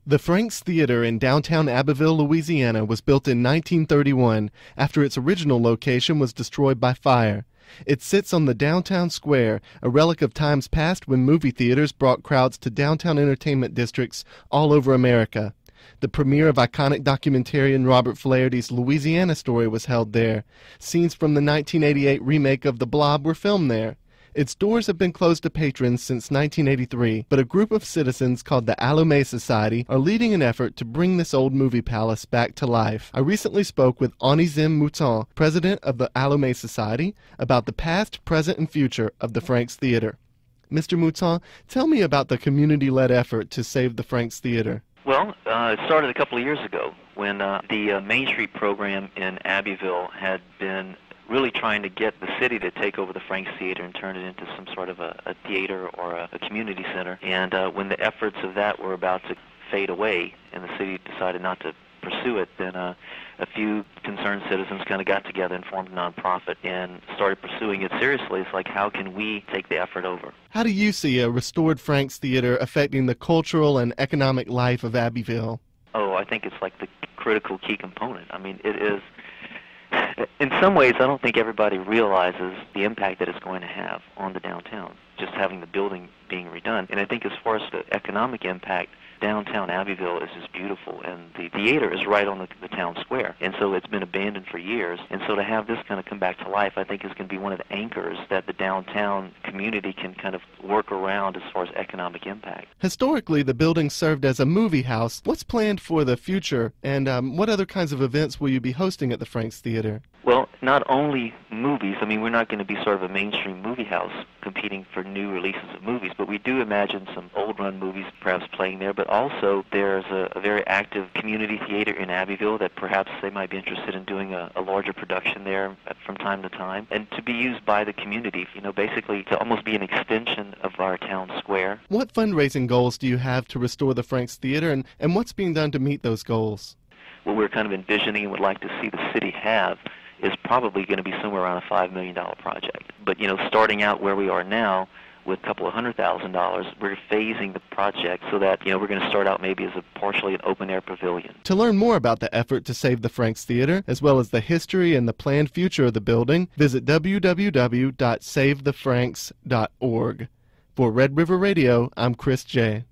The Franks Theater in downtown Abbeville, Louisiana was built in 1931 after its original location was destroyed by fire. It sits on the downtown square, a relic of times past when movie theaters brought crowds to downtown entertainment districts all over America. The premiere of iconic documentarian Robert Flaherty's Louisiana Story was held there. Scenes from the 1988 remake of The Blob were filmed there. Its doors have been closed to patrons since 1983, but a group of citizens called the Allumé Society are leading an effort to bring this old movie palace back to life. I recently spoke with Onizim Mouton, president of the Allumé Society, about the past, present, and future of the Franks Theater. Mr. Mouton, tell me about the community-led effort to save the Franks Theater. Well, it started a couple of years ago when the Main Street program in Abbeville had been really trying to get the city to take over the Franks Theater and turn it into some sort of a theater or a community center. And when the efforts of that were about to fade away and the city decided not to pursue it, then a few concerned citizens kind of got together and formed a nonprofit and started pursuing it seriously. It's like, how can we take the effort over? How do you see a restored Franks Theater affecting the cultural and economic life of Abbeville? Oh, I think it's like the critical key component. I mean, it is. In some ways, I don't think everybody realizes the impact that it's going to have on the downtown, just having the building being redone. And I think as far as the economic impact, downtown Abbeville is just beautiful, and the theater is right on the town square. And so it's been abandoned for years. And so to have this kind of come back to life, I think is going to be one of the anchors that the downtown community can kind of work around as far as economic impact. Historically, the building served as a movie house. What's planned for the future, and what other kinds of events will you be hosting at the Franks Theater? Well, not only movies. I mean, we're not going to be sort of a mainstream movie house competing for new releases of movies, but we do imagine some old-run movies perhaps playing there. But also, there's a very active community theater in Abbeville that perhaps they might be interested in doing a larger production there from time to time, and to be used by the community, you know, basically to almost be an extension of our town square. What fundraising goals do you have to restore the Franks Theater, and what's being done to meet those goals? What we're kind of envisioning and would like to see the city have is probably going to be somewhere around a $5 million project. But, you know, starting out where we are now with a couple of $100,000, we're phasing the project so that, you know, we're going to start out maybe as a partially an open-air pavilion. To learn more about the effort to save the Franks Theater, as well as the history and the planned future of the building, visit www.savethefranks.org. For Red River Radio, I'm Chris J.